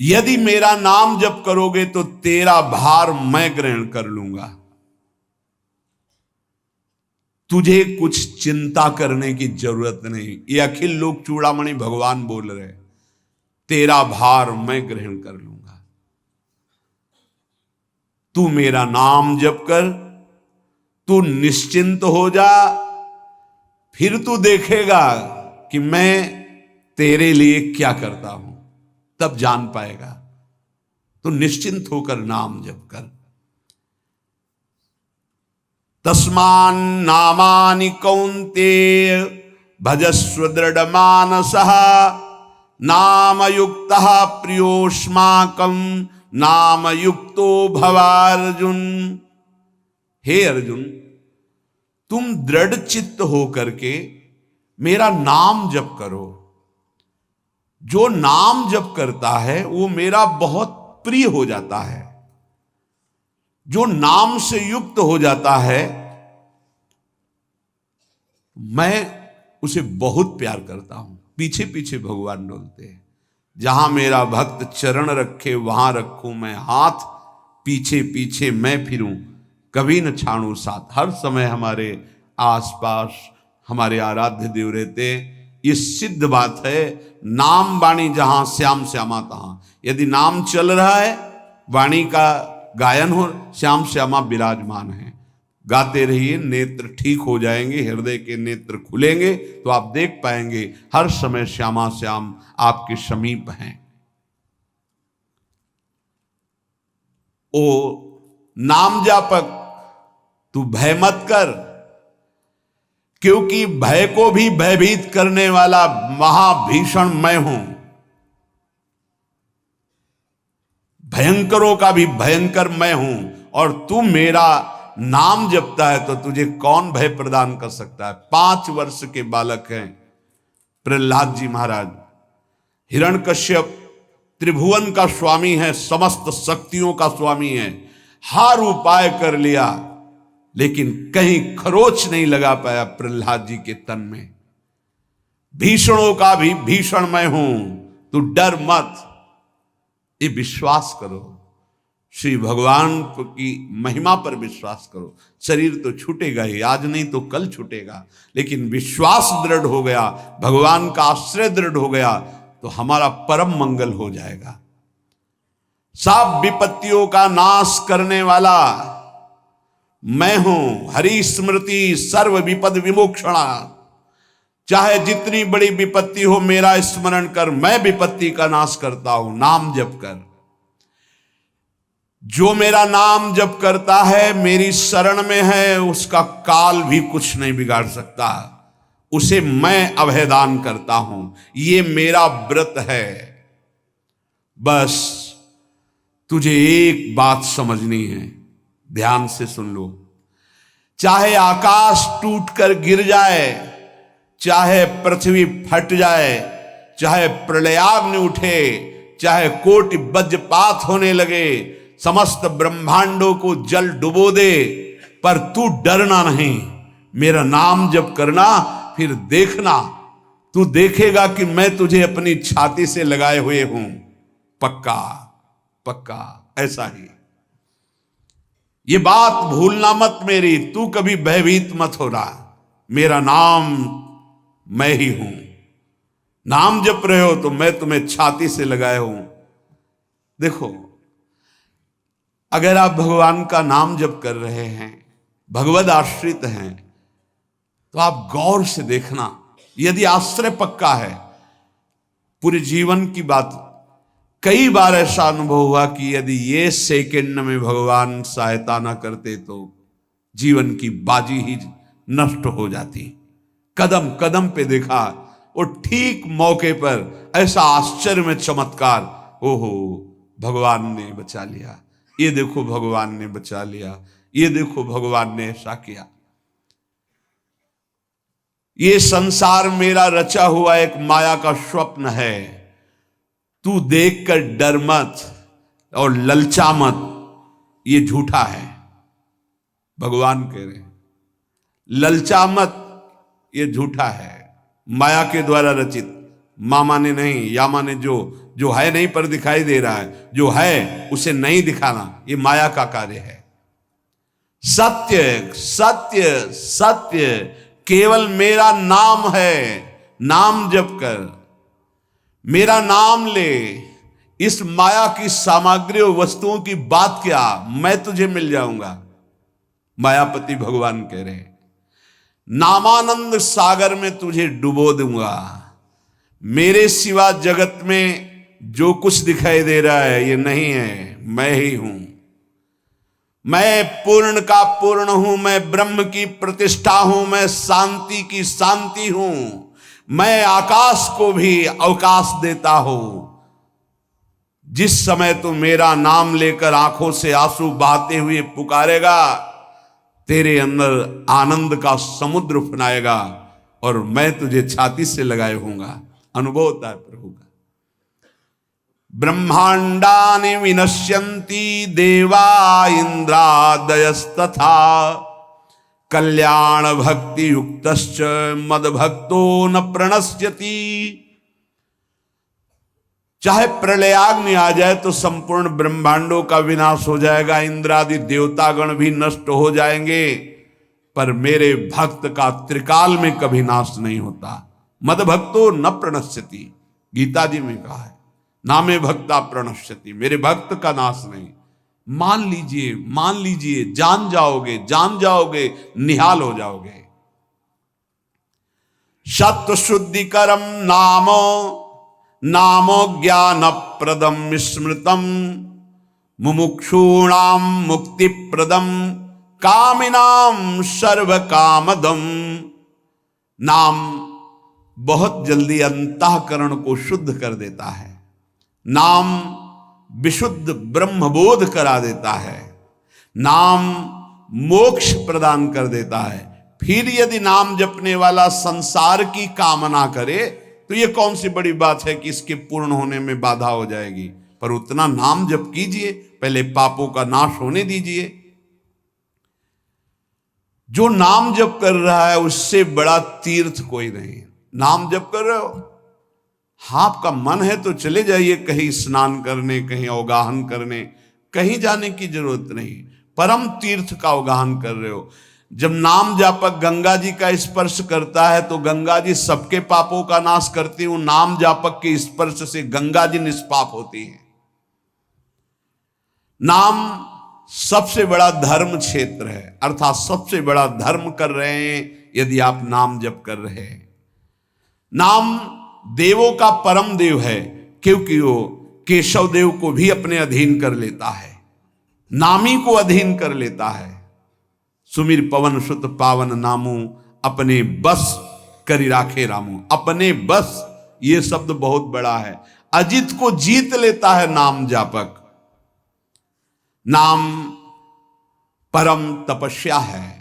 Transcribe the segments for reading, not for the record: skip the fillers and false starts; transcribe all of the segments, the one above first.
यदि मेरा नाम जप करोगे तो तेरा भार मैं ग्रहण कर लूंगा। तुझे कुछ चिंता करने की जरूरत नहीं। ये अखिल लोक चूड़ामणि भगवान बोल रहे, तेरा भार मैं ग्रहण कर लूंगा। तू मेरा नाम जप कर, तू निश्चिंत हो जा, फिर तू देखेगा कि मैं तेरे लिए क्या करता हूं, तब जान पाएगा। तो निश्चिंत होकर नाम जप कर। तस्मान नामानि कौन्तेय भजस्व दृढ़ मानसः नाम युक्तः प्रियोष्माकं नाम युक्तो भवार्जुन। हे अर्जुन, तुम दृढ़ चित्त होकर के मेरा नाम जप करो। जो नाम जप करता है वो मेरा बहुत प्रिय हो जाता है। जो नाम से युक्त हो जाता है मैं उसे बहुत प्यार करता हूं। पीछे पीछे भगवान डोलते हैं। जहां मेरा भक्त चरण रखे वहां रखूं मैं हाथ, पीछे पीछे मैं फिरूं कभी न छाड़ू साथ। हर समय हमारे आसपास हमारे आराध्य देव रहते। ये सिद्ध बात है। नाम वाणी जहां श्याम श्यामा तहां। यदि नाम चल रहा है, वाणी का गायन हो, श्याम श्यामा विराजमान है। गाते रहिए, नेत्र ठीक हो जाएंगे, हृदय के नेत्र खुलेंगे तो आप देख पाएंगे हर समय श्यामा श्याम आपके समीप हैं। ओ नाम जापक, तू भय मत कर, क्योंकि भय को भी भयभीत करने वाला महाभीषण मैं हूं। भयंकरों का भी भयंकर मैं हूं। और तू मेरा नाम जपता है तो तुझे कौन भय प्रदान कर सकता है। 5 वर्ष के बालक हैं प्रहलाद जी महाराज। हिरण्यकश्यप त्रिभुवन का स्वामी है, समस्त शक्तियों का स्वामी है। हर उपाय कर लिया लेकिन कहीं खरोच नहीं लगा पाया प्रहलाद जी के तन में। भीषणों का भी भीषण मैं हूं, तू डर मत। ये विश्वास करो, श्री भगवान की महिमा पर विश्वास करो। शरीर तो छूटेगा ही, आज नहीं तो कल छूटेगा, लेकिन विश्वास दृढ़ हो गया, भगवान का आश्रय दृढ़ हो गया तो हमारा परम मंगल हो जाएगा। सब विपत्तियों का नाश करने वाला मैं हूं। हरि स्मृति सर्व विपद विमोक्षणा। चाहे जितनी बड़ी विपत्ति हो मेरा स्मरण कर, मैं विपत्ति का नाश करता हूं। नाम जप कर। जो मेरा नाम जप करता है, मेरी शरण में है, उसका काल भी कुछ नहीं बिगाड़ सकता। उसे मैं अभयदान करता हूं। ये मेरा व्रत है। बस तुझे एक बात समझनी है, ध्यान से सुन लो। चाहे आकाश टूटकर गिर जाए, चाहे पृथ्वी फट जाए, चाहे प्रलयाग्नि उठे, चाहे कोटि वज्रपात होने लगे, समस्त ब्रह्मांडों को जल डुबो दे, पर तू डरना नहीं। मेरा नाम जप करना, फिर देखना, तू देखेगा कि मैं तुझे अपनी छाती से लगाए हुए हूं। पक्का पक्का ऐसा ही। ये बात भूलना मत मेरी। तू कभी भयभीत मत होना। मेरा नाम मैं ही हूं। नाम जप रहे हो तो मैं तुम्हें छाती से लगाए हूं। देखो, अगर आप भगवान का नाम जप कर रहे हैं, भगवद आश्रित हैं, तो आप गौर से देखना। यदि आश्रय पक्का है, पूरे जीवन की बात, कई बार ऐसा अनुभव हुआ कि यदि ये सेकंड में भगवान सहायता ना करते तो जीवन की बाजी ही नष्ट हो जाती। कदम कदम पे देखा, और ठीक मौके पर ऐसा आश्चर्य में चमत्कार, ओहो भगवान ने बचा लिया, ये देखो भगवान ने बचा लिया, ये देखो भगवान ने ऐसा किया। ये संसार मेरा रचा हुआ एक माया का स्वप्न है। तू देखकर डर मत और ललचा मत, ये झूठा है। भगवान कह रहे ललचा मत, ये झूठा है, माया के द्वारा रचित। माँ माने नहीं, या माने जो है नहीं पर दिखाई दे रहा है, जो है उसे नहीं दिखाना, ये माया का कार्य है। सत्य सत्य सत्य केवल मेरा नाम है, नाम जप कर, मेरा नाम ले। इस माया की सामग्री और वस्तुओं की बात क्या, मैं तुझे मिल जाऊंगा। मायापति भगवान कह रहे हैं, नामानंद सागर में तुझे डुबो दूंगा। मेरे सिवा जगत में जो कुछ दिखाई दे रहा है ये नहीं है, मैं ही हूं। मैं पूर्ण का पूर्ण हूं, मैं ब्रह्म की प्रतिष्ठा हूं, मैं शांति की शांति हूं, मैं आकाश को भी अवकाश देता हूं। जिस समय तू मेरा नाम लेकर आंखों से आंसू बहाते हुए पुकारेगा, तेरे अंदर आनंद का समुद्र उफनाएगा और मैं तुझे छाती से लगाए होऊंगा। अनुभव होता है प्रभु का। ब्रह्मांडानि विनश्यन्ति देवा इंद्रादयस्तथा कल्याण भक्ति युक्तश्च मद भक्तो न प्रणश्यति। चाहे प्रलयाग्नि आ जाए तो संपूर्ण ब्रह्मांडों का विनाश हो जाएगा, इंद्रादि देवतागण भी नष्ट हो जाएंगे, पर मेरे भक्त का त्रिकाल में कभी नाश नहीं होता। मद भक्तो न प्रणश्यति, गीता जी में कहा है, नामे भक्ता प्रणश्यति, मेरे भक्त का नाश नहीं। मान लीजिए, मान लीजिए, जान जाओगे, जान जाओगे, निहाल हो जाओगे। सत्व शुद्धिकरम नामो नामो ज्ञान प्रदम स्मृतम मुमुक्षूणाम मुक्ति प्रदम कामिनाम सर्व कामदम। नाम बहुत जल्दी अंतःकरण को शुद्ध कर देता है, नाम विशुद्ध ब्रह्मबोध करा देता है, नाम मोक्ष प्रदान कर देता है। फिर यदि नाम जपने वाला संसार की कामना करे तो ये कौन सी बड़ी बात है कि इसके पूर्ण होने में बाधा हो जाएगी। पर उतना नाम जप कीजिए, पहले पापों का नाश होने दीजिए। जो नाम जप कर रहा है उससे बड़ा तीर्थ कोई नहीं। नाम जप कर रहे हो, हाँ आपका मन है तो चले जाइए कहीं स्नान करने, कहीं अवगाहन करने, कहीं जाने की जरूरत नहीं। परम तीर्थ का अवगाहन कर रहे हो। जब नाम जापक गंगा जी का स्पर्श करता है तो गंगा जी सबके पापों का नाश करती हूं, नाम जापक के स्पर्श से गंगा जी निष्पाप होती है। नाम सबसे बड़ा धर्म क्षेत्र है, अर्थात सबसे बड़ा धर्म कर रहे हैं यदि आप नाम जप कर रहे हैं। नाम देवों का परम देव है, क्योंकि वो केशव देव को भी अपने अधीन कर लेता है, नामी को अधीन कर लेता है। सुमिर पवन सुत पावन नामू अपने बस करी राखे रामू। अपने बस, ये शब्द बहुत बड़ा है। अजित को जीत लेता है नाम जापक। नाम परम तपस्या है।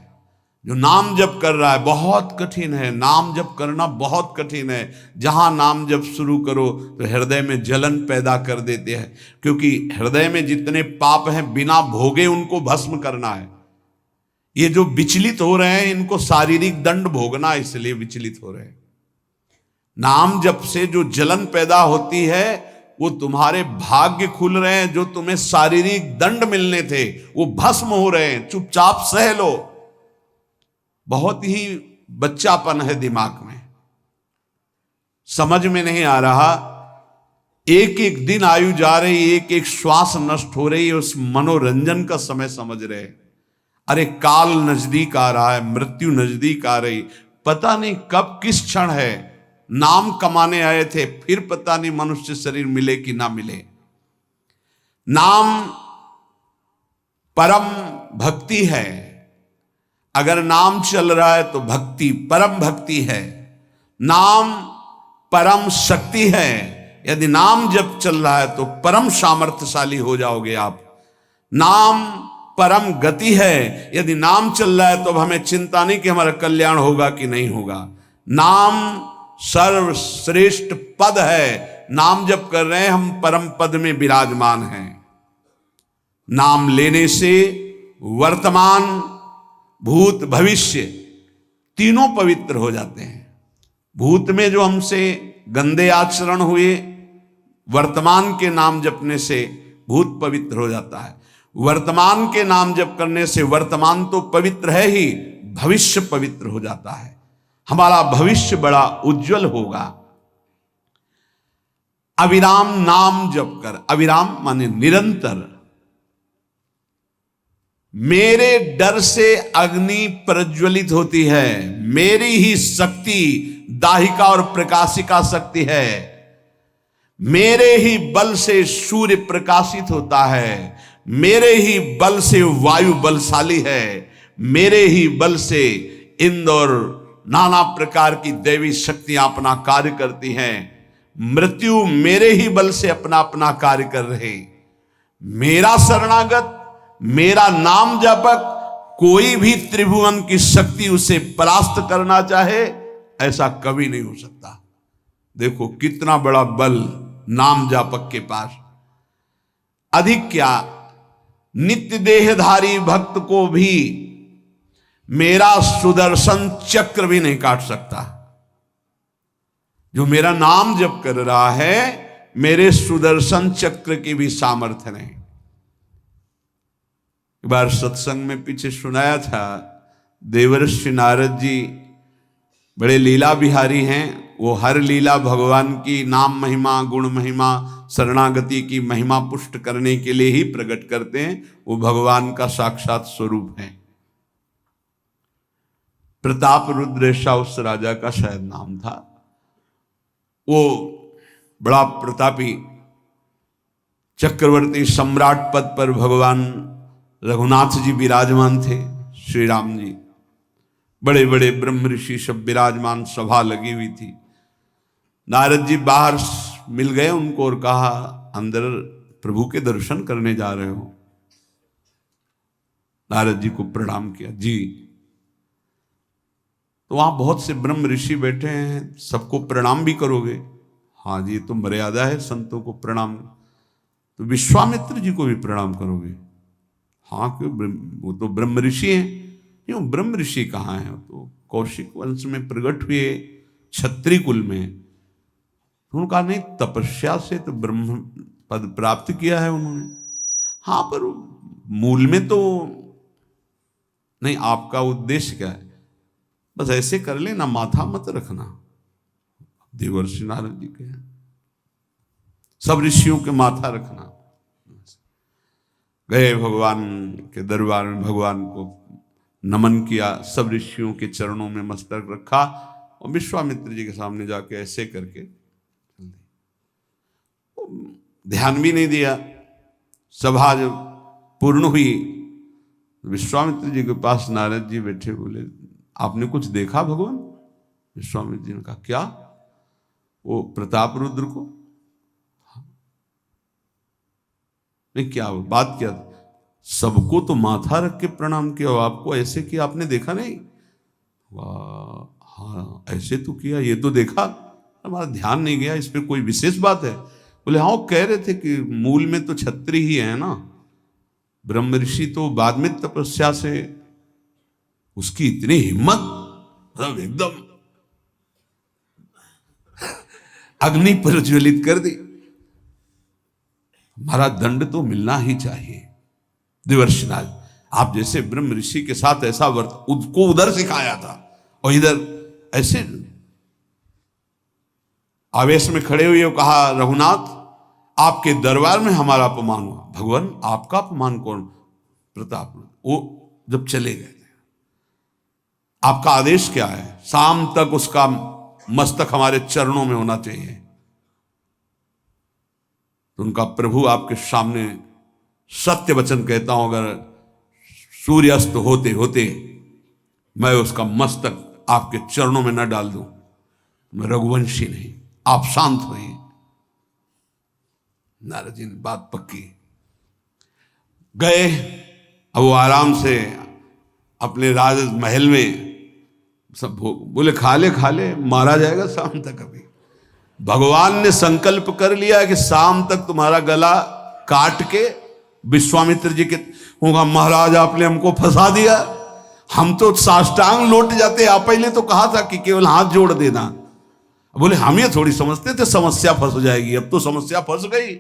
जो नाम जप कर रहा है, बहुत कठिन है, नाम जप करना बहुत कठिन है। जहां नाम जप शुरू करो तो हृदय में जलन पैदा कर देते हैं, क्योंकि हृदय में जितने पाप हैं बिना भोगे उनको भस्म करना है। ये जो विचलित हो रहे हैं इनको शारीरिक दंड भोगना, इसलिए विचलित हो रहे हैं। नाम जप से जो जलन पैदा होती है वो तुम्हारे भाग्य खुल रहे हैं, जो तुम्हें शारीरिक दंड मिलने थे वो भस्म हो रहे हैं। चुपचाप सह लो। बहुत ही बच्चापन है दिमाग में, समझ में नहीं आ रहा। एक एक दिन आयु जा रही, एक एक श्वास नष्ट हो रही है, उस मनोरंजन का समय समझ रहे। अरे काल नजदीक आ रहा है, मृत्यु नजदीक आ रही, पता नहीं कब किस क्षण है। नाम कमाने आए थे, फिर पता नहीं मनुष्य शरीर मिले कि ना मिले। नाम परम भक्ति है। अगर नाम चल रहा है तो भक्ति परम भक्ति है। नाम परम शक्ति है। यदि नाम जब चल रहा है तो परम सामर्थ्यशाली हो जाओगे आप। नाम परम गति है। यदि नाम चल रहा है तो अब हमें चिंता नहीं कि हमारा कल्याण होगा कि नहीं होगा। नाम सर्वश्रेष्ठ पद है। नाम जप कर रहे हैं हम, परम पद में विराजमान हैं। नाम लेने से वर्तमान भूत भविष्य तीनों पवित्र हो जाते हैं। भूत में जो हमसे गंदे आचरण हुए, वर्तमान के नाम जपने से भूत पवित्र हो जाता है। वर्तमान के नाम जप करने से वर्तमान तो पवित्र है ही, भविष्य पवित्र हो जाता है। हमारा भविष्य बड़ा उज्जवल होगा। अविराम नाम जप कर, अविराम माने निरंतर। मेरे डर से अग्नि प्रज्वलित होती है, मेरी ही शक्ति दाहिका और प्रकाशिका शक्ति है, मेरे ही बल से सूर्य प्रकाशित होता है, मेरे ही बल से वायु बलशाली है, मेरे ही बल से इंद्र और नाना प्रकार की दैवी शक्तियां अपना कार्य करती हैं। मृत्यु मेरे ही बल से अपना अपना कार्य कर रहे। मेरा शरणागत, मेरा नाम जपक, कोई भी त्रिभुवन की शक्ति उसे परास्त करना चाहे ऐसा कभी नहीं हो सकता। देखो कितना बड़ा बल नाम जापक के पास। अधिक क्या, नित्य देहधारी भक्त को भी मेरा सुदर्शन चक्र भी नहीं काट सकता। जो मेरा नाम जप कर रहा है, मेरे सुदर्शन चक्र की भी सामर्थ्य नहीं। एक बार सत्संग में पीछे सुनाया था, देवर्षि नारद जी बड़े लीला बिहारी हैं। वो हर लीला भगवान की नाम महिमा, गुण महिमा, शरणागति की महिमा पुष्ट करने के लिए ही प्रकट करते हैं। वो भगवान का साक्षात स्वरूप है। प्रताप रुद्र ऐसा उस राजा का शायद नाम था। वो बड़ा प्रतापी चक्रवर्ती सम्राट पद पर भगवान रघुनाथ जी विराजमान थे। श्री राम जी, बड़े बड़े ब्रह्म ऋषि सब विराजमान, सभा लगी हुई थी। नारद जी बाहर मिल गए उनको और कहा, अंदर प्रभु के दर्शन करने जा रहे हो? नारद जी को प्रणाम किया। जी। तो वहां बहुत से ब्रह्म ऋषि बैठे हैं, सबको प्रणाम भी करोगे? हाँ जी, तो मर्यादा है संतों को प्रणाम। तो विश्वामित्र जी को भी प्रणाम करोगे? हाँ, क्यों, वो तो ब्रह्म ऋषि हैं। क्यों, ब्रह्म ऋषि कहाँ हैं? तो कौशिक वंश में प्रकट हुए, क्षत्रिय कुल में। तो उन्होंने कहा नहीं, तपस्या से तो ब्रह्म पद प्राप्त किया है उन्होंने। हाँ, पर मूल में तो नहीं। आपका उद्देश्य क्या है? बस ऐसे कर लेना, माथा मत रखना। देवर्षि नारद जी के सब ऋषियों के माथा रखना। गए भगवान के दरबार में, भगवान को नमन किया, सब ऋषियों के चरणों में मस्तक रखा और विश्वामित्र जी के सामने जाके ऐसे करके ध्यान भी नहीं दिया। सभा जब पूर्ण हुई, विश्वामित्र जी के पास नारद जी बैठे, बोले आपने कुछ देखा भगवान? विश्वामित्र जी ने कहा क्या? वो प्रताप रुद्र को? नहीं, क्या बात क्या? सबको तो माथा रख के प्रणाम किया, आपको ऐसे किया, आपने देखा नहीं? वाह, हाँ ऐसे तो किया, ये तो देखा, हमारा ध्यान नहीं गया, इस पर कोई विशेष बात है? बोले हाँ, वो कह रहे थे कि मूल में तो क्षत्रिय ही है ना, ब्रह्म ऋषि तो बाद में तपस्या से, उसकी इतनी हिम्मत, मतलब एकदम अग्नि प्रज्वलित कर दी। हमारा दंड तो मिलना ही चाहिए। देवर्षि नारद, आप जैसे ब्रह्म ऋषि के साथ ऐसा वर्त उसको उधर सिखाया था और इधर ऐसे आवेश में खड़े हुए कहा, रघुनाथ आपके दरबार में हमारा अपमान हुआ। भगवान आपका अपमान कौन? प्रताप। वो जब चले गए, आपका आदेश क्या है? शाम तक उसका मस्तक हमारे चरणों में होना चाहिए। तो उनका प्रभु आपके सामने सत्य वचन कहता हूं, अगर सूर्यास्त होते होते मैं उसका मस्तक आपके चरणों में न डाल दूं, मैं रघुवंशी नहीं। आप शांत होइए। नारद जी ने बात पक्की। गए, अब वो आराम से अपने राज महल में सब बोले खा ले, मारा जाएगा शाम तक। अभी भगवान ने संकल्प कर लिया कि शाम तक तुम्हारा गला काट के विश्वामित्र जी के होगा, महाराज आपने हमको फंसा दिया, हम तो साष्टांग लौट जाते। आप पहले तो कहा था कि केवल हाथ जोड़ देना, बोले हम ये थोड़ी समझते थे समस्या फंस जाएगी, अब तो समस्या फंस गई।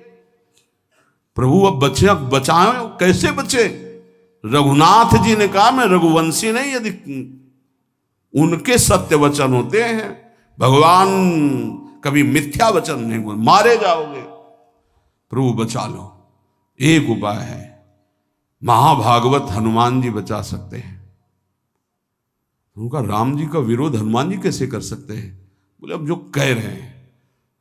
प्रभु अब बचे, बचाए कैसे बचे? रघुनाथ जी ने कहा मैं रघुवंशी नहीं, यदि उनके सत्य वचन होते हैं, भगवान कभी मिथ्या वचन नहीं बोल, मारे जाओगे, प्रभु बचा लो। एक उपाय है, महाभागवत हनुमान जी बचा सकते हैं। उनका राम जी का विरोध हनुमान जी कैसे कर सकते हैं? बोले अब जो कह रहे हैं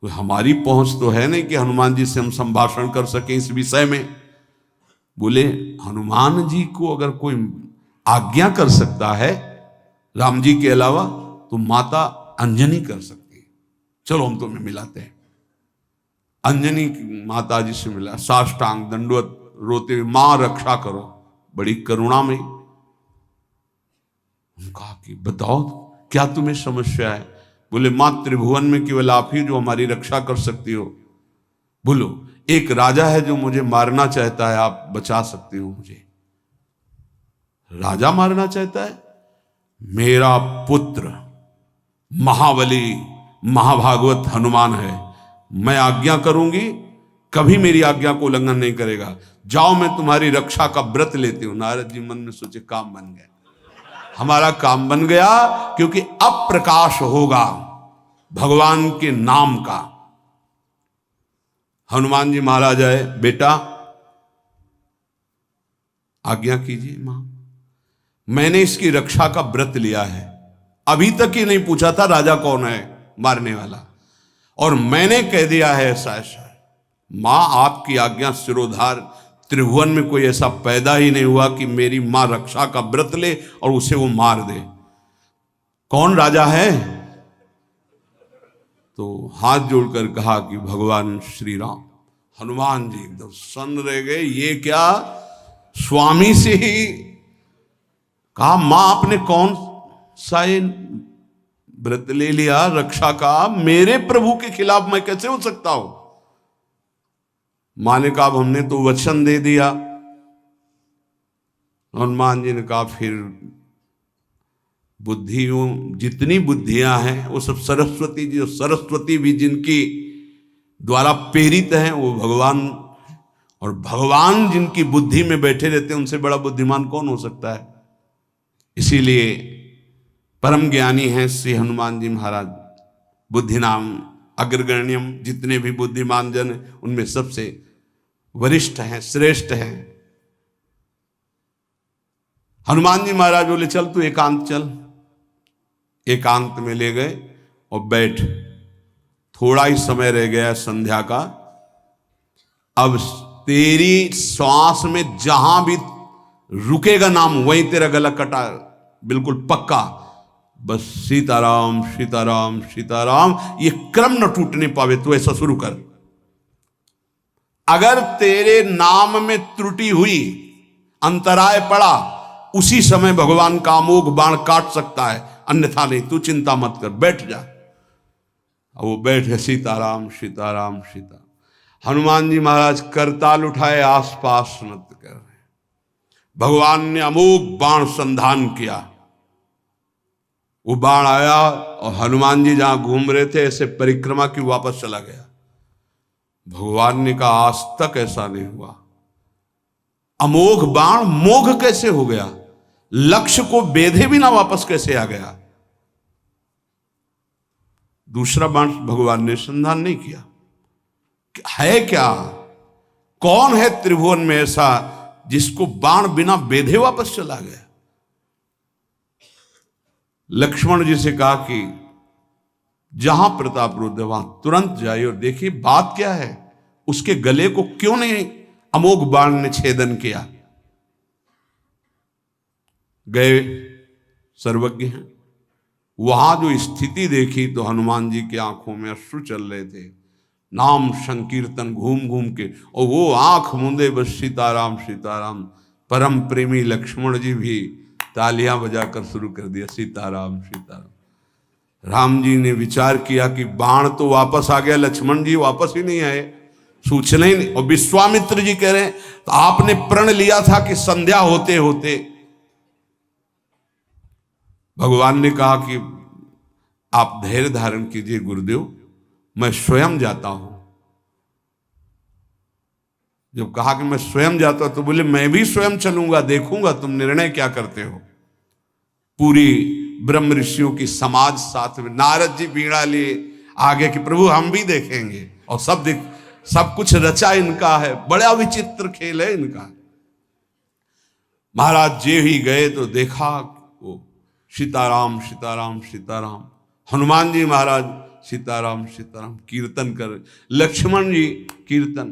तो हमारी पहुंच तो है नहीं कि हनुमान जी से हम संभाषण कर सकें इस विषय में। बोले हनुमान जी को अगर कोई आज्ञा कर सकता है राम जी के अलावा तो माता अंजनी कर सकती है। चलो हम तुम्हें मिलाते हैं। अंजनी माता जी से मिला, साष्टांग दंडवत रोते हुए, मां रक्षा करो, बड़ी करुणा में। कहा कि बताओ क्या तुम्हें समस्या है? बोले मां त्रिभुवन में केवल आप ही जो हमारी रक्षा कर सकती हो। बोलो एक राजा है जो मुझे मारना चाहता है, आप बचा सकती हो मुझे? राजा मारना चाहता है? मेरा पुत्र महाबली महाभागवत हनुमान है, मैं आज्ञा करूंगी, कभी मेरी आज्ञा को उल्लंघन नहीं करेगा। जाओ मैं तुम्हारी रक्षा का व्रत लेती हूं। नारद जी मन में सोचे काम बन गया, हमारा काम बन गया, क्योंकि अब प्रकाश होगा भगवान के नाम का। हनुमान जी महाराज आए, बेटा आज्ञा कीजिए मां, मैंने इसकी रक्षा का व्रत लिया है, अभी तक ही नहीं पूछा था राजा कौन है मारने वाला, और मैंने कह दिया है ऐसा ऐसा। मां आपकी आज्ञा सिरोधार, त्रिभुवन में कोई ऐसा पैदा ही नहीं हुआ कि मेरी मां रक्षा का व्रत ले और उसे वो मार दे। कौन राजा है? तो हाथ जोड़कर कहा कि भगवान श्री राम। हनुमान जी एकदम सन्न रह गए, ये क्या? स्वामी से ही कहा मां आपने कौन सा व्रत ले लिया रक्षा का? मेरे प्रभु के खिलाफ मैं कैसे हो सकता हूं? मां ने कहा हमने तो वचन दे दिया। हनुमान जी ने कहा फिर बुद्धियों जितनी बुद्धियां हैं वो सब सरस्वती जी, सरस्वती भी जिनकी द्वारा प्रेरित हैं वो भगवान, और भगवान जिनकी बुद्धि में बैठे रहते हैं उनसे बड़ा बुद्धिमान कौन हो सकता है? इसीलिए परम ज्ञानी हैं श्री हनुमान जी महाराज। बुद्धि नाम अग्रगण्यम, जितने भी बुद्धिमान जन उनमें सबसे वरिष्ठ हैं, श्रेष्ठ हैं। हनुमान जी महाराज बोले चल तू एकांत चल। एकांत में ले गए और बैठ, थोड़ा ही समय रह गया संध्या का, अब तेरी श्वास में जहां भी रुकेगा नाम वहीं तेरा गला कटा, बिल्कुल पक्का। बस सीताराम सीताराम सीताराम, ये क्रम न टूटने पावे, तो ऐसा शुरू कर। अगर तेरे नाम में त्रुटि हुई, अंतराय पड़ा, उसी समय भगवान का अमोघ बाण काट सकता है, अन्यथा नहीं। तू चिंता मत कर, बैठ जा। अब वो बैठे, सीताराम सीताराम सीता। हनुमान जी महाराज करताल उठाए, आसपास नृत्य कर रहे। भगवान ने अमोघ बाण संधान किया, वो बाण आया और हनुमान जी जहां घूम रहे थे ऐसे परिक्रमा की वापस चला गया। भगवान ने कहा आज तक ऐसा नहीं हुआ। अमोघ बाण मोघ कैसे हो गया? लक्ष्य को बेधे बिना वापस कैसे आ गया? दूसरा बाण भगवान ने संधान नहीं किया। है क्या? कौन है त्रिभुवन में ऐसा जिसको बाण बिना बेधे वापस चला गया? लक्ष्मण जी से कहा कि जहां प्रताप रुद्र वहां तुरंत जाइए और देखिए बात क्या है, उसके गले को क्यों नहीं अमोघ बाण ने छेदन किया। गए, सर्वज्ञ हैं। वहां जो स्थिति देखी तो हनुमान जी की आंखों में अश्रु चल रहे थे। नाम संकीर्तन घूम घूम के, और वो आंख मूंदे बस सीताराम सीताराम। परम प्रेमी लक्ष्मण जी भी तालियां बजाकर शुरू कर दिया, सीताराम सीताराम। राम जी ने विचार किया कि बाण तो वापस आ गया, लक्ष्मण जी वापस ही नहीं आए, सूचना ही नहीं। और विश्वामित्र जी कह रहे हैं तो आपने प्रण लिया था कि संध्या होते होते। भगवान ने कहा कि आप धैर्य धारण कीजिए गुरुदेव, मैं स्वयं जाता हूं। जब कहा कि मैं स्वयं जाता हूं तो बोले मैं भी स्वयं चलूंगा, देखूंगा तुम निर्णय क्या करते हो। पूरी ब्रह्म ऋषियों की समाज साथ में, नारद जी बीड़ा लिए आगे कि प्रभु हम भी देखेंगे, और सब कुछ रचा इनका है, बड़ा विचित्र खेल है इनका। महाराज जी ही गए तो देखा वो सीताराम सीताराम सीताराम, हनुमान जी महाराज सीताराम सीताराम कीर्तन कर, लक्ष्मण जी कीर्तन।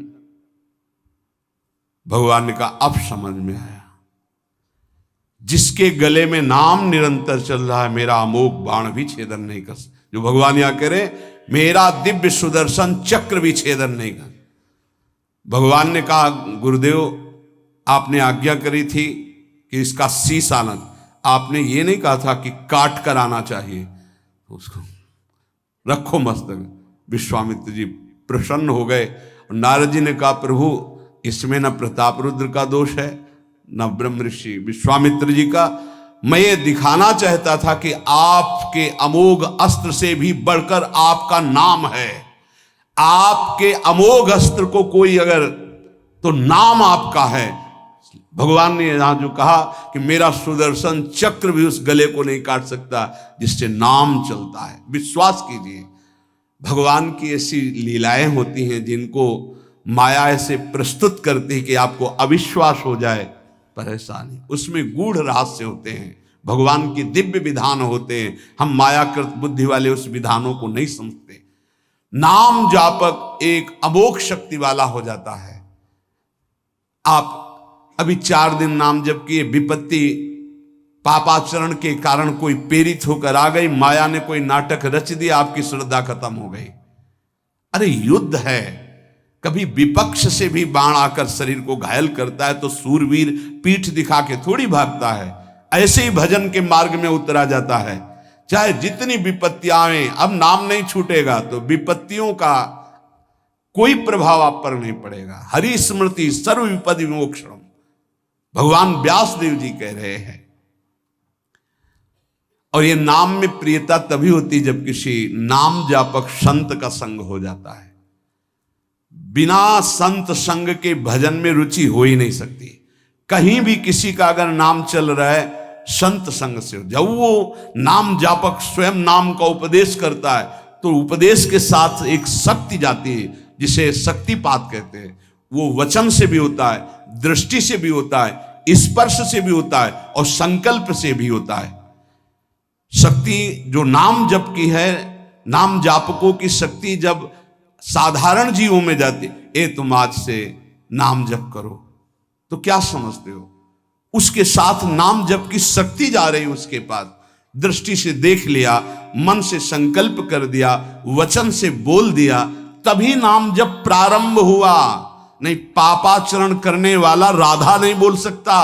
भगवान ने कहा अब समझ में आया, जिसके गले में नाम निरंतर चल रहा है मेरा अमोघ बाण भी छेदन नहीं कर, जो भगवान यहां कह रहे मेरा दिव्य सुदर्शन चक्र भी छेदन नहीं कर। भगवान ने कहा गुरुदेव आपने आज्ञा करी थी कि इसका शीश आना, आपने ये नहीं कहा था कि काट कर आना चाहिए, उसको रखो मस्तक। विश्वामित्र जी प्रसन्न हो गए और नारद जी ने कहा प्रभु इसमें न प्रताप रुद्र का दोष है न ब्रह्म ऋषि विश्वामित्र जी का, मैं ये दिखाना चाहता था कि आपके अमोघ अस्त्र से भी बढ़कर आपका नाम है। आपके अमोघ अस्त्र को कोई अगर, तो नाम आपका है। भगवान ने यहां जो कहा कि मेरा सुदर्शन चक्र भी उस गले को नहीं काट सकता जिससे नाम चलता है। विश्वास कीजिए भगवान की ऐसी लीलाएं होती हैं जिनको माया ऐसे प्रस्तुत करती है कि आपको अविश्वास हो जाए, परेशानी, उसमें गूढ़ रहस्य होते हैं, भगवान के दिव्य विधान होते हैं। हम मायाकृत बुद्धि वाले उस विधानों को नहीं समझते। नाम जापक एक अमोघ शक्ति वाला हो जाता है। आप अभी 4 दिन नाम जप किए, विपत्ति पापाचरण के कारण कोई प्रेरित होकर आ गई, माया ने कोई नाटक रच दिया, आपकी श्रद्धा खत्म हो गई। अरे युद्ध है, कभी विपक्ष से भी बाण आकर शरीर को घायल करता है तो सूरवीर पीठ दिखा के थोड़ी भागता है। ऐसे ही भजन के मार्ग में उतरा जाता है, चाहे जितनी विपत्तियां आए, अब नाम नहीं छूटेगा तो विपत्तियों का कोई प्रभाव आप पर नहीं पड़ेगा। हरि स्मृति सर्व विपद विमोक्षणम, भगवान व्यास देव जी कह रहे हैं। और ये नाम में प्रियता तभी होती जब किसी नाम जापक संत का संग हो जाता है। बिना संत संग के भजन में रुचि हो ही नहीं सकती। कहीं भी किसी का अगर नाम चल रहा है संत संग से हो। जब वो नाम जापक स्वयं नाम का उपदेश करता है तो उपदेश के साथ एक शक्ति जाती है जिसे शक्तिपात कहते हैं। वो वचन से भी होता है, दृष्टि से भी होता है, स्पर्श से भी होता है और संकल्प से भी होता है। शक्ति जो नाम जप की है, नाम जापकों की शक्ति जब साधारण जीवों में जाती, ए तुम आज से नाम जप करो, तो क्या समझते हो? उसके साथ नाम जप की शक्ति जा रही उसके पास। दृष्टि से देख लिया, मन से संकल्प कर दिया, वचन से बोल दिया, तभी नाम जप प्रारंभ हुआ। नहीं, पापाचरण करने वाला राधा नहीं बोल सकता।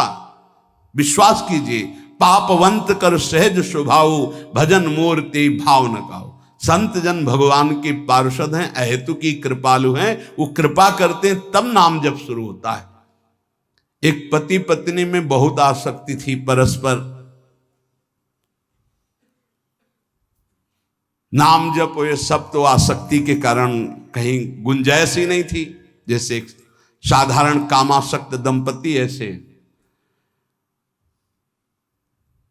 विश्वास कीजिए, पापवंत कर सहज स्वभाव, भजन मोर ते भाव न काओ। संत जन भगवान के पार्षद हैं, अहेतु की कृपालु हैं, वो कृपा करते हैं तब नाम जप शुरू होता है। एक पति पत्नी में बहुत आसक्ति थी परस्पर, नाम जप ये सब तो आसक्ति के कारण कहीं गुंजाइश ही नहीं थी। जैसे एक साधारण कामासक्त दंपति, ऐसे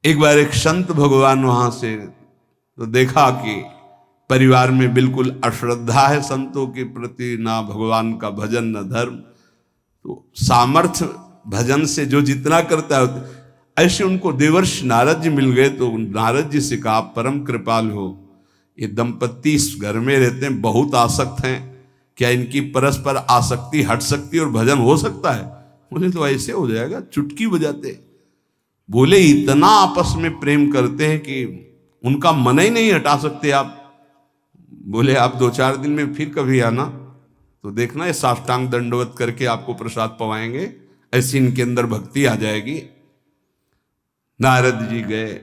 एक बार एक संत भगवान वहां से तो देखा कि परिवार में बिल्कुल अश्रद्धा है संतों के प्रति, ना भगवान का भजन न धर्म। तो सामर्थ्य भजन से जो जितना करता है, ऐसे उनको देवर्षि नारद जी मिल गए। तो नारद जी से कहा, परम कृपाल हो, ये दंपत्ति इस घर में रहते हैं, बहुत आसक्त हैं, क्या इनकी परस्पर आसक्ति हट सकती है और भजन हो सकता है? बोले तो ऐसे हो जाएगा, चुटकी बजाते। बोले इतना आपस में प्रेम करते हैं कि उनका मन ही नहीं हटा सकते आप। बोले आप 2-4 दिन में फिर कभी आना तो देखना, ये साष्टांग दंडवत करके आपको प्रसाद पवाएंगे, ऐसी इनके अंदर भक्ति आ जाएगी। नारद जी गए,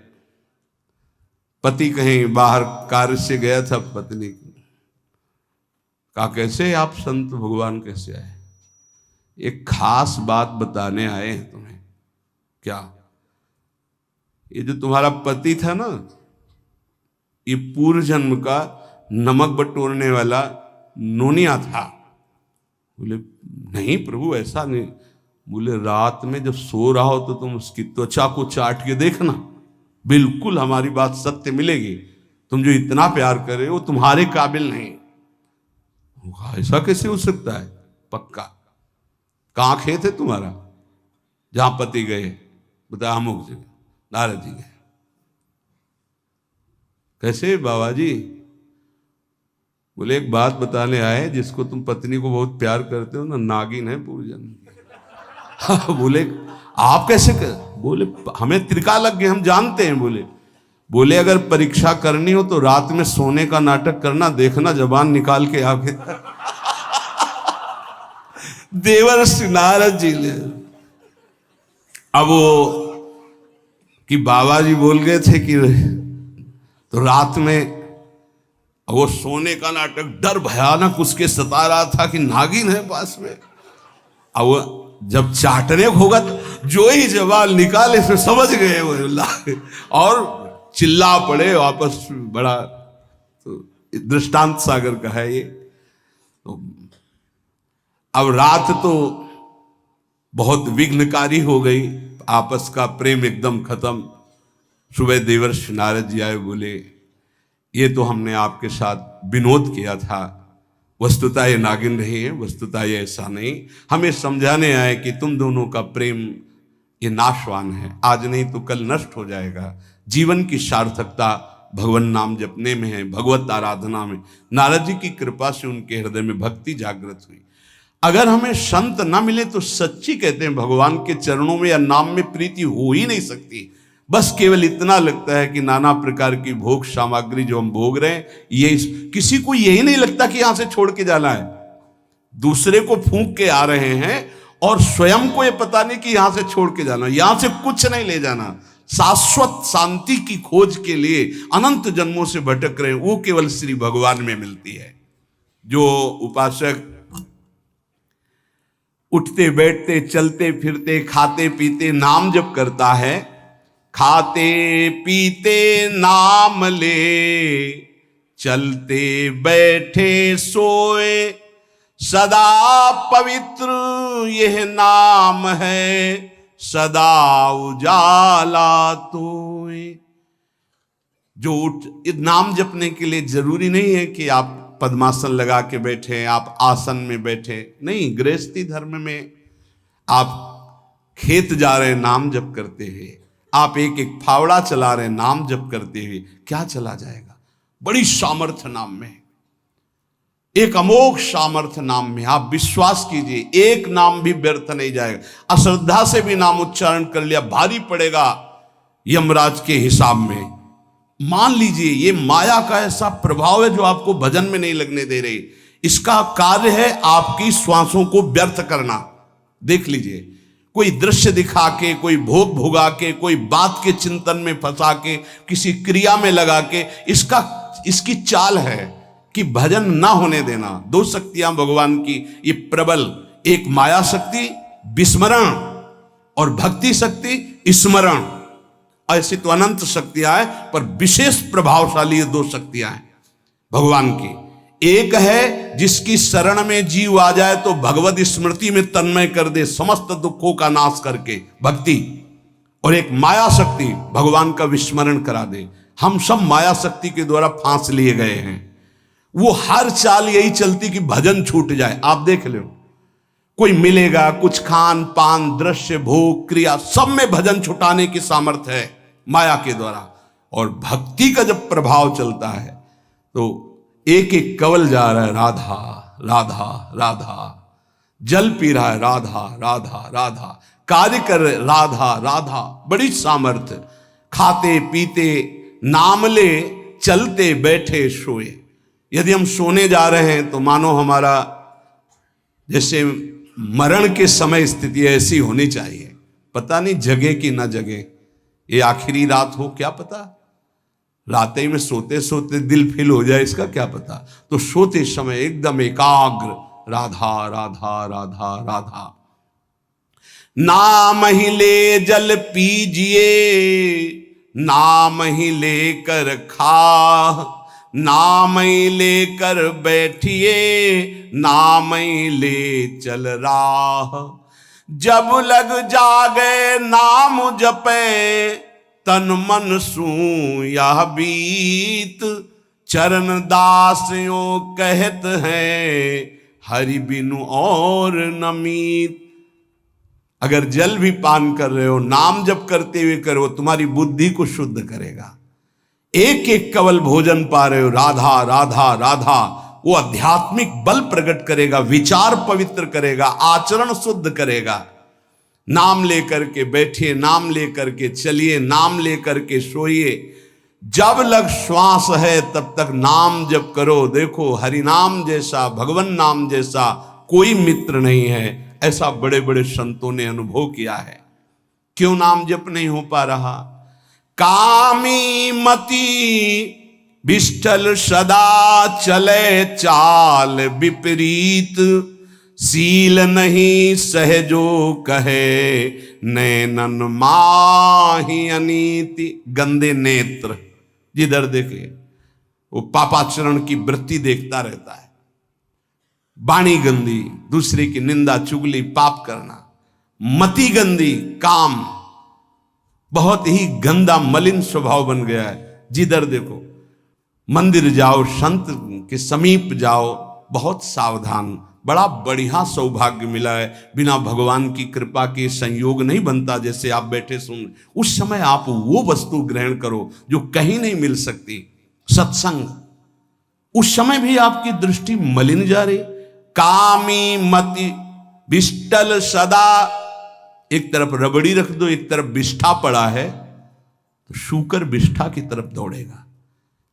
पति कहीं बाहर कार्य से गया था, पत्नी कहा कैसे आप संत भगवान कैसे आए? एक खास बात बताने आए हैं तुम्हें। क्या? ये जो तुम्हारा पति था ना, ये पूर्व जन्म का नमक बटोरने वाला नोनिया था। बोले नहीं प्रभु ऐसा नहीं। बोले रात में जब सो रहा हो तो तुम उसकी त्वचा को चाट के देखना, बिल्कुल हमारी बात सत्य मिलेगी। तुम जो इतना प्यार कर रहे हो तुम्हारे काबिल नहीं। ऐसा कैसे हो सकता है? पक्का। कहाँ खेत है तुम्हारा जहां पति गए? बता अमुक जगह। नारद जी गए। कैसे बाबा जी? बोले एक बात बताने आए, जिसको तुम पत्नी को बहुत प्यार करते हो ना, नागिन है पूर्वजन्म। बोले आप कैसे कर? बोले हमें त्रिकालज्ञ, हम जानते हैं। बोले अगर परीक्षा करनी हो तो रात में सोने का नाटक करना, देखना जबान निकाल के आगे। देवर्षि नारद जी ने अब वो कि बाबा जी बोल गए थे कि तो रात में वो सोने का नाटक, डर भयानक उसके सता रहा था कि नागिन है पास में। अब वो जब चाटने होगा तो जो ही जवाब निकाले फिर समझ गए वो, और चिल्ला पड़े वापस। बड़ा तो दृष्टांत सागर का है ये। तो अब रात तो बहुत विघ्नकारी हो गई, आपस का प्रेम एकदम खत्म। सुबह देवर्षि नारद जी आए, बोले ये तो हमने आपके साथ विनोद किया था, वस्तुतः ये नागिन नहीं है, वस्तुतः ये ऐसा नहीं। हमें समझाने आए कि तुम दोनों का प्रेम ये नाशवान है, आज नहीं तो कल नष्ट हो जाएगा। जीवन की सार्थकता भगवान नाम जपने में है, भगवत आराधना में। नारद जी की कृपा से उनके हृदय में भक्ति जागृत हुई। अगर हमें संत ना मिले तो सच्ची कहते हैं भगवान के चरणों में या नाम में प्रीति हो ही नहीं सकती। बस केवल इतना लगता है कि नाना प्रकार की भोग सामग्री जो हम भोग रहे हैं, ये किसी को यही नहीं लगता कि यहां से छोड़ के जाना है। दूसरे को फूंक के आ रहे हैं और स्वयं को ये पता नहीं कि यहां से छोड़ के जाना, यहां से कुछ नहीं ले जाना। शाश्वत शांति की खोज के लिए अनंत जन्मों से भटक रहे हैं, वो केवल श्री भगवान में मिलती है। जो उपासक उठते बैठते चलते फिरते खाते पीते नाम जप करता है, खाते पीते नाम ले, चलते बैठे सोए, सदा पवित्र यह नाम है, सदा उजाला तोए। जो नाम जपने के लिए जरूरी नहीं है कि आप पद्मासन लगा के बैठे, आप आसन में बैठे, नहीं। गृहस्थी धर्म में आप खेत जा रहे नाम जप करते हुए, आप एक एक फावड़ा चला रहे नाम जप करते हुए, क्या चला जाएगा? बड़ी सामर्थ्य नाम में, एक अमोघ सामर्थ्य नाम में। आप विश्वास कीजिए, एक नाम भी व्यर्थ नहीं जाएगा। अश्रद्धा से भी नाम उच्चारण कर लिया, भारी पड़ेगा यमराज के हिसाब में। मान लीजिए ये माया का ऐसा प्रभाव है जो आपको भजन में नहीं लगने दे रही। इसका कार्य है आपकी श्वासों को व्यर्थ करना। देख लीजिए, कोई दृश्य दिखा के, कोई भोग भोगा के, कोई बात के चिंतन में फंसा के, किसी क्रिया में लगा के, इसकी चाल है कि भजन ना होने देना। दो शक्तियां भगवान की ये प्रबल, एक माया शक्ति विस्मरण और भक्ति शक्ति स्मरण। ऐसी तो अनंत शक्तियां हैं, पर विशेष प्रभावशाली ये दो शक्तियां हैं भगवान की। एक है जिसकी शरण में जीव आ जाए तो भगवत स्मृति में तन्मय कर दे, समस्त दुखों का नाश करके, भक्ति। और एक माया शक्ति भगवान का विस्मरण करा दे। हम सब माया शक्ति के द्वारा फांस लिए गए हैं। वो हर चाल यही चलती कि भजन छूट जाए। आप देख लो, कोई मिलेगा, कुछ खान पान दृश्य भोग क्रिया सब में भजन छुटाने की सामर्थ्य है माया के द्वारा। और भक्ति का जब प्रभाव चलता है तो एक एक कवल जा रहा है राधा राधा राधा, जल पी रहा है राधा राधा राधा, कार्य कर रहे राधा राधा, बड़ी सामर्थ्य। खाते पीते नाम ले, चलते बैठे सोए। यदि हम सोने जा रहे हैं तो मानो हमारा जैसे मरण के समय स्थिति ऐसी होनी चाहिए। पता नहीं जगे कि ना जगे, ये आखिरी रात हो, क्या पता। रात ही में सोते सोते दिल फिल हो जाए, इसका क्या पता। तो सोते समय एकदम एकाग्र, राधा राधा राधा राधा। नाम ही ले जल पीजिए, नाम ही लेकर खा, नाम ही लेकर बैठिए, नाम ही ले चल राह। जब लग जागे नाम जपे, तन मन सू यह बीत। चरण दास यों कहत हैं, हरि बिनु और न मीत। अगर जल भी पान कर रहे हो, नाम जप करते हुए करो, तुम्हारी बुद्धि को शुद्ध करेगा। एक एक कवल भोजन पा रहे हो, राधा राधा राधा, वो आध्यात्मिक बल प्रकट करेगा, विचार पवित्र करेगा, आचरण शुद्ध करेगा। नाम लेकर के बैठिए, नाम लेकर के चलिए, नाम लेकर के सोइए। जब लग श्वास है तब तक नाम जप करो। देखो, हरि नाम जैसा, भगवान नाम जैसा कोई मित्र नहीं है, ऐसा बड़े बड़े संतों ने अनुभव किया है। क्यों नाम जप नहीं हो पा रहा? कामी मति विष्ठल सदा चले चाल विपरीत। सील नहीं सहजो कहे, नैनन माही अनीति। गंदे नेत्र, जिधर देखे वो पापाचरण की वृत्ति देखता रहता है। वाणी गंदी, दूसरे की निंदा चुगली पाप करना। मति गंदी, काम बहुत ही गंदा मलिन स्वभाव बन गया है। जिधर देखो, मंदिर जाओ, संत के समीप जाओ, बहुत सावधान। बड़ा बढ़िया सौभाग्य मिला है, बिना भगवान की कृपा के संयोग नहीं बनता। जैसे आप बैठे सुन, उस समय आप वो वस्तु ग्रहण करो जो कहीं नहीं मिल सकती, सत्संग। उस समय भी आपकी दृष्टि मलिन जा रही। कामी मति विष्टल सदा, एक तरफ रबड़ी रख दो, एक तरफ विष्ठा पड़ा है, तो सूकर विष्ठा की तरफ दौड़ेगा।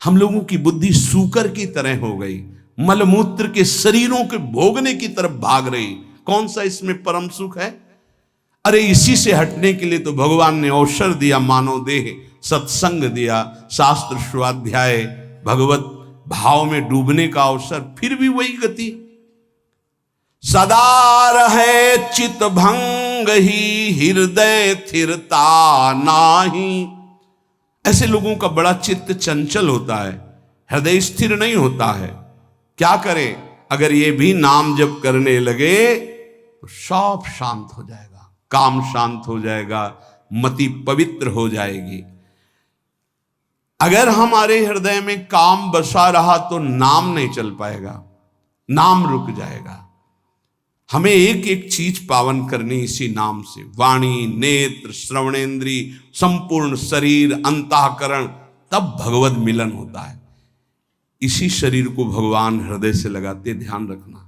हम लोगों की बुद्धि सूकर की तरह हो गई, मलमूत्र के शरीरों के भोगने की तरफ भाग रही। कौन सा इसमें परम सुख है? अरे इसी से हटने के लिए तो भगवान ने अवसर दिया, मानव देह, सत्संग दिया, शास्त्र स्वाध्याय, भगवत भाव में डूबने का अवसर। फिर भी वही गति। सदा रहे चित भंग ही, हृदय स्थिरता नाही। ऐसे लोगों का बड़ा चित्त चंचल होता है, हृदय स्थिर नहीं होता है। क्या करें? अगर ये भी नाम जप करने लगे तो सब शांत हो जाएगा, काम शांत हो जाएगा, मति पवित्र हो जाएगी। अगर हमारे हृदय में काम बसा रहा तो नाम नहीं चल पाएगा, नाम रुक जाएगा। हमें एक एक चीज पावन करनी इसी नाम से। वाणी, नेत्र, श्रवणेन्द्री, संपूर्ण शरीर, अंतःकरण, तब भगवत मिलन होता है। इसी शरीर को भगवान हृदय से लगाते, ध्यान रखना।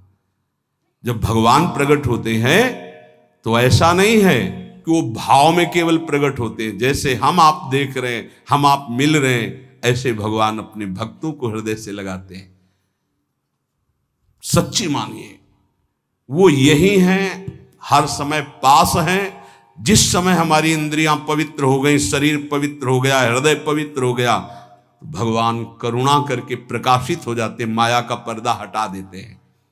जब भगवान प्रकट होते हैं तो ऐसा नहीं है कि वो भाव में केवल प्रकट होते हैं। जैसे हम आप देख रहे हैं, हम आप मिल रहे हैं, ऐसे भगवान अपने भक्तों को हृदय से लगाते हैं। सच्ची मानिए, वो यही हैं, हर समय पास हैं। जिस समय हमारी इंद्रियां पवित्र हो गई, शरीर पवित्र हो गया, हृदय पवित्र हो गया, भगवान करुणा करके प्रकाशित हो जाते, माया का पर्दा हटा देते हैं।